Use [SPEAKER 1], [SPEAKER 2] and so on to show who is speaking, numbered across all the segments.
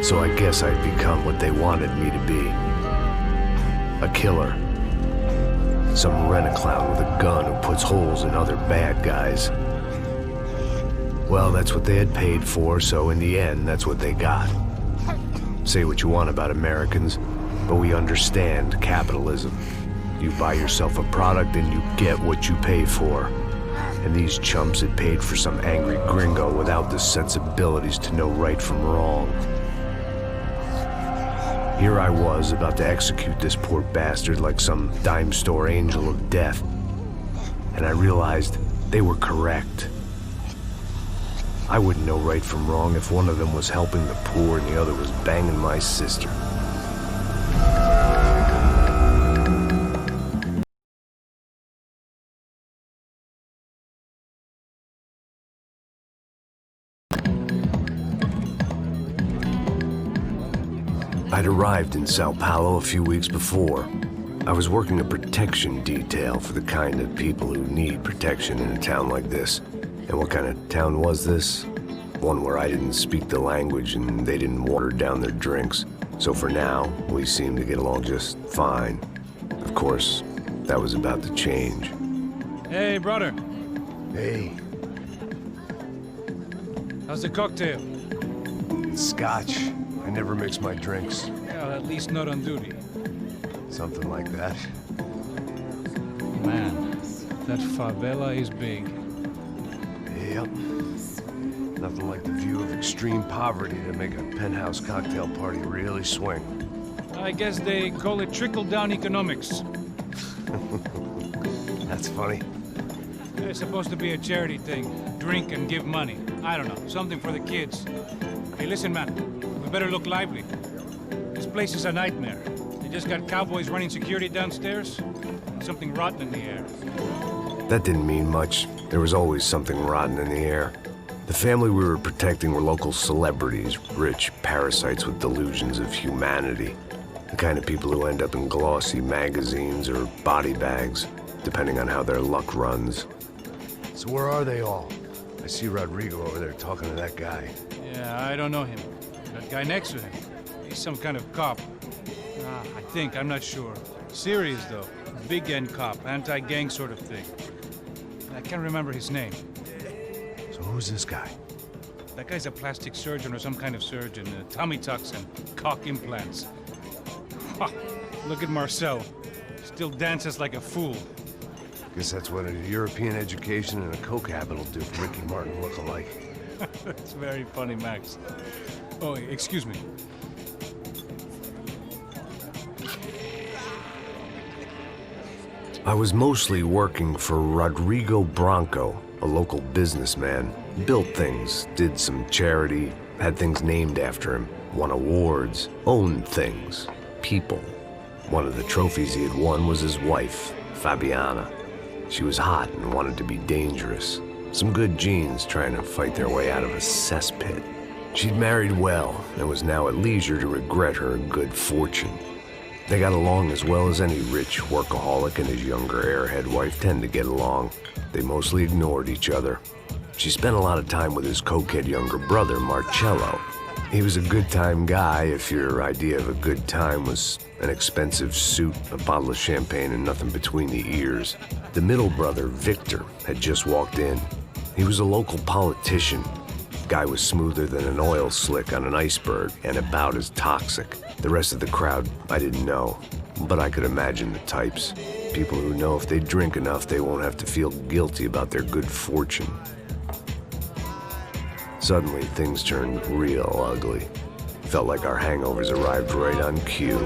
[SPEAKER 1] So I guess I'd become what they wanted me to be. A killer. Some rent-a-clown with a gun who puts holes in other bad guys. Well, that's what they had paid for, so in the end, that's what they got. Say what you want about Americans, but we understand capitalism. You buy yourself a product and you get what you pay for. And these chumps had paid for some angry gringo without the sensibilities to know right from wrong. Here I was, about to execute this poor bastard like some dime store angel of death. And I realized they were correct. I wouldn't know right from wrong if one of them was helping the poor and the other was banging my sister. I'd arrived in São Paulo a few weeks before. I was working a protection detail for the kind of people who need protection in a town like this. And what kind of town was this? One where I didn't speak the language and they didn't water down their drinks. So for now, we seemed to get along just fine. Of course, that was about to change.
[SPEAKER 2] Hey, brother.
[SPEAKER 1] Hey.
[SPEAKER 2] How's the cocktail?
[SPEAKER 1] It's scotch. I never mix my drinks.
[SPEAKER 2] Well, at least not on duty.
[SPEAKER 1] Something like that.
[SPEAKER 2] Man, that favela is big.
[SPEAKER 1] Yep. Nothing like the view of extreme poverty to make a penthouse cocktail party really swing.
[SPEAKER 2] I guess they call it trickle-down economics.
[SPEAKER 1] That's funny.
[SPEAKER 2] It's supposed to be a charity thing. Drink and give money. I don't know, something for the kids. Hey, listen, man. We better look lively. This place is a nightmare. They just got cowboys running security downstairs. And something rotten in the air.
[SPEAKER 1] That didn't mean much. There was always something rotten in the air. The family we were protecting were local celebrities, rich parasites with delusions of humanity. The kind of people who end up in glossy magazines or body bags, depending on how their luck runs. So where are they all? I see Rodrigo over there talking to that guy.
[SPEAKER 2] Yeah, I don't know him. That guy next to him, he's some kind of cop. I think, I'm not sure. Serious, though. Big end cop, anti-gang sort of thing. I can't remember his name.
[SPEAKER 1] So who's this guy?
[SPEAKER 2] That guy's a plastic surgeon or some kind of surgeon. Tummy tucks and cock implants. Ha! Look at Marcel. Still dances like a fool.
[SPEAKER 1] Guess that's what a European education and a coke habit will do for Ricky Martin look-alike.
[SPEAKER 2] That's very funny, Max. Oh, excuse me.
[SPEAKER 1] I was mostly working for Rodrigo Branco, a local businessman. Built things, did some charity, had things named after him, won awards, owned things, people. One of the trophies he had won was his wife, Fabiana. She was hot and wanted to be dangerous. Some good genes trying to fight their way out of a cesspit. She'd married well and was now at leisure to regret her good fortune. They got along as well as any rich workaholic and his younger airhead wife tend to get along. They mostly ignored each other. She spent a lot of time with his cokehead younger brother, Marcello. He was a good-time guy if your idea of a good time was an expensive suit, a bottle of champagne, and nothing between the ears. The middle brother, Victor, had just walked in. He was a local politician. Guy was smoother than an oil slick on an iceberg and about as toxic. The rest of the crowd, I didn't know, but I could imagine the types. People who know if they drink enough, they won't have to feel guilty about their good fortune. Suddenly, things turned real ugly. Felt like our hangovers arrived right on cue.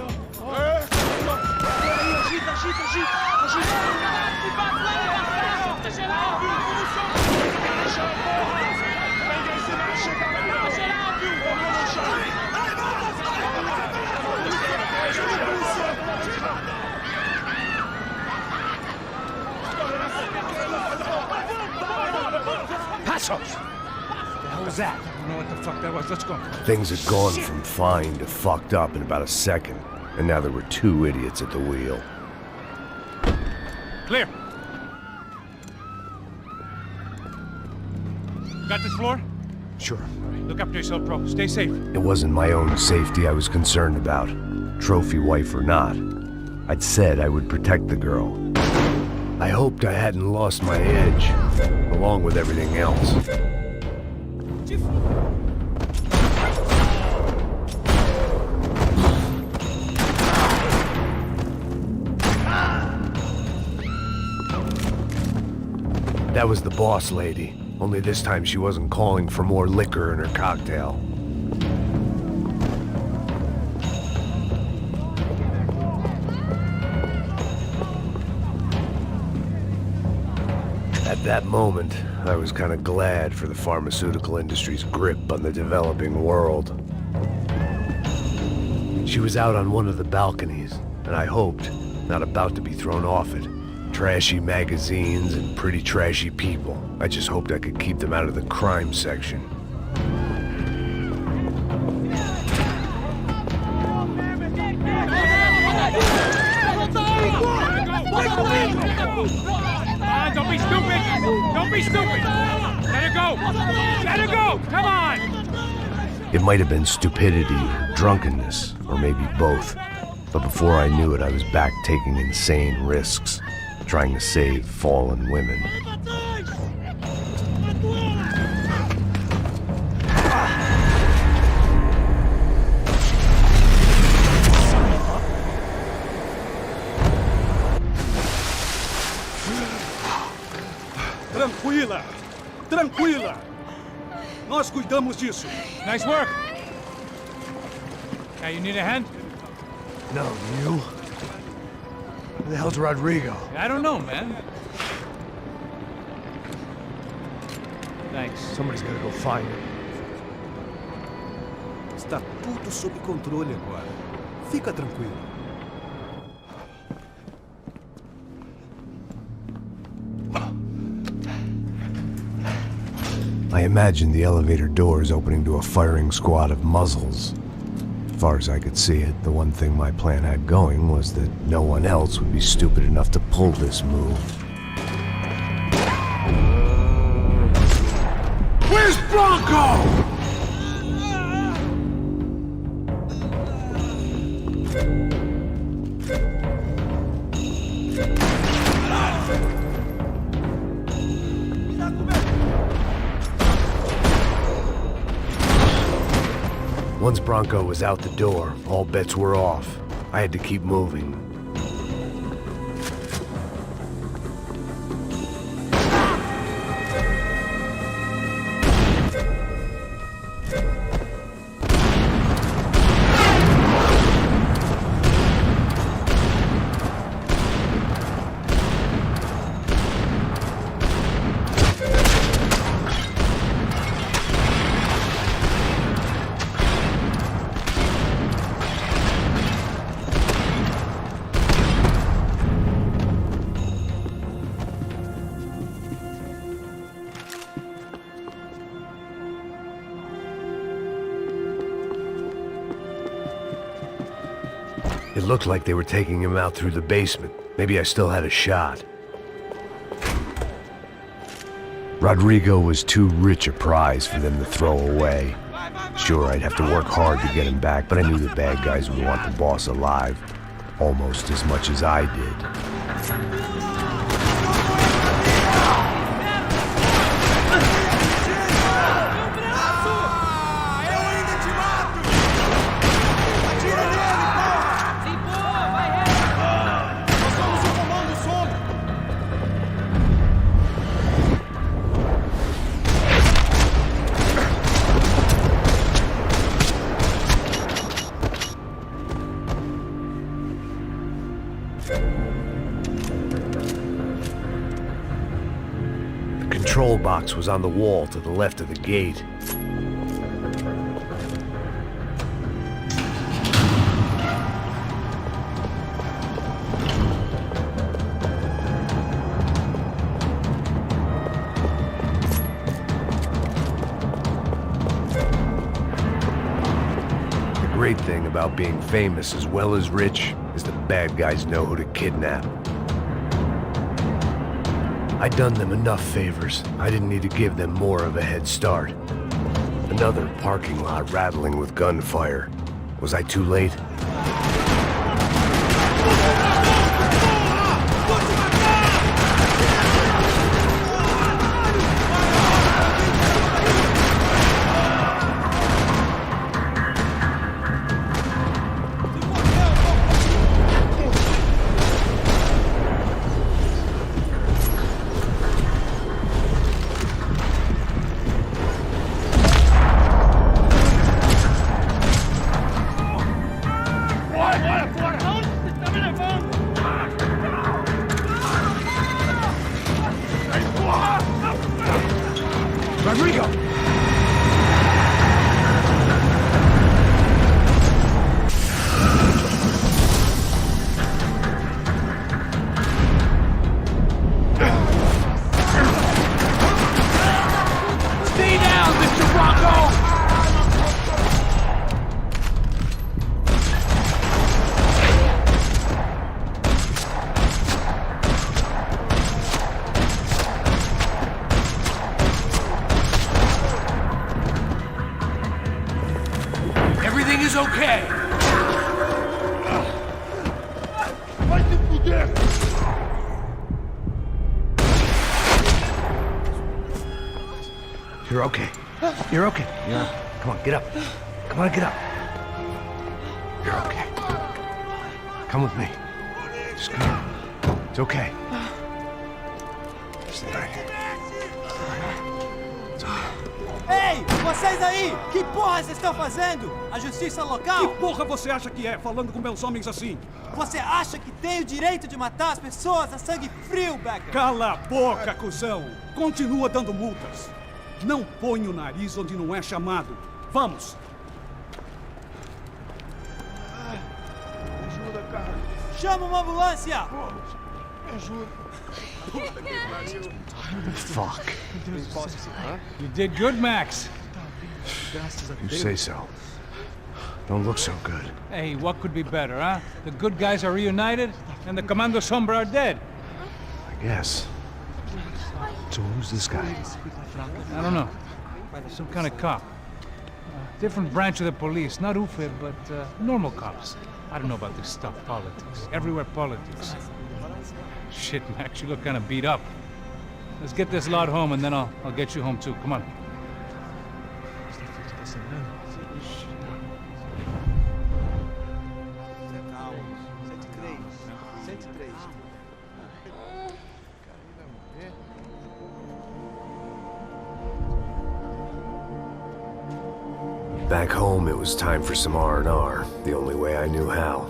[SPEAKER 2] Passos! What the hell was that? I don't know what the fuck that was. Let's go.
[SPEAKER 1] Things had gone from fine to fucked up in about a second, and now there were two idiots at the wheel.
[SPEAKER 2] Clear. Got this floor?
[SPEAKER 3] Sure.
[SPEAKER 2] Look after yourself, bro. Stay safe.
[SPEAKER 1] It wasn't my own safety I was concerned about, trophy wife or not. I'd said I would protect the girl. I hoped I hadn't lost my edge, along with everything else. That was the boss lady, only this time she wasn't calling for more liquor in her cocktail. At that moment, I was kind of glad for the pharmaceutical industry's grip on the developing world. She was out on one of the balconies, and I hoped, not about to be thrown off it. Trashy magazines and pretty trashy people. I just hoped I could keep them out of the crime section.
[SPEAKER 2] Don't be stupid! Don't be stupid! Let her go! Let her go! Come on!
[SPEAKER 1] It might have been stupidity or drunkenness, or maybe both. But before I knew it, I was back taking insane risks, trying to save fallen women.
[SPEAKER 3] Tranquila! Tranquila! Nós cuidamos disso.
[SPEAKER 2] Nice work! Hey, you need a hand?
[SPEAKER 1] No, you? Where the hell's Rodrigo?
[SPEAKER 2] I don't know, man. Thanks.
[SPEAKER 1] Somebody's gotta go find him.
[SPEAKER 3] Está tudo sob controle agora. Fica tranquilo.
[SPEAKER 1] I imagined the elevator doors opening to a firing squad of muzzles. As far as I could see it, the one thing my plan had going was that no one else would be stupid enough to pull this move. Where's Bronco? Once Bronco was out the door, all bets were off. I had to keep moving. It looked like they were taking him out through the basement. Maybe I still had a shot. Rodrigo was too rich a prize for them to throw away. Sure, I'd have to work hard to get him back, but I knew the bad guys would want the boss alive, almost as much as I did. The control box was on the wall to the left of the gate. The great thing about being famous as well as rich is the bad guys know who to kidnap. I'd done them enough favors. I didn't need to give them more of a head start. Another parking lot rattling with gunfire. Was I too late?
[SPEAKER 2] Rodrigo! Stay down, Mr. Bronco! Everything is okay.
[SPEAKER 4] Vai se fuder!
[SPEAKER 1] You're okay. You're okay. Yeah. Come on, get up. Come on, get up. You're okay. Come with me. Just come. It's okay. Stay right here. It's okay.
[SPEAKER 5] Ei, vocês aí! Que porra vocês estão fazendo? A justiça local?
[SPEAKER 3] Que porra você acha que é, falando com meus homens assim?
[SPEAKER 5] Você acha que tem o direito de matar as pessoas a sangue frio, Becker?
[SPEAKER 3] Cala a boca, cuzão! Continua dando multas. Não põe o nariz onde não é chamado. Vamos!
[SPEAKER 4] Me ajuda, cara.
[SPEAKER 5] Chama uma ambulância!
[SPEAKER 4] Me ajuda.
[SPEAKER 1] Fuck.
[SPEAKER 2] You did good, Max.
[SPEAKER 1] You say so. Don't look so good.
[SPEAKER 2] Hey, what could be better, huh? The good guys are reunited, and the Commando Sombra are dead.
[SPEAKER 1] I guess. So who's this guy?
[SPEAKER 2] I don't know. Some kind of cop. Different branch of the police. Not UFE, but normal cops. I don't know about this stuff, politics. Everywhere politics. Shit, Max, you look kind of beat up. Let's get this lot home, and then I'll get you home too. Come on.
[SPEAKER 1] Back home, it was time for some R&R, the only way I knew how.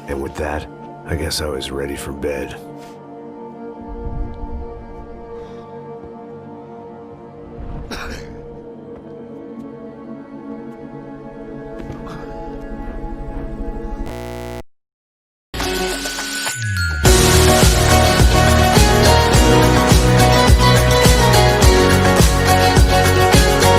[SPEAKER 1] And with that, I guess I was ready for bed.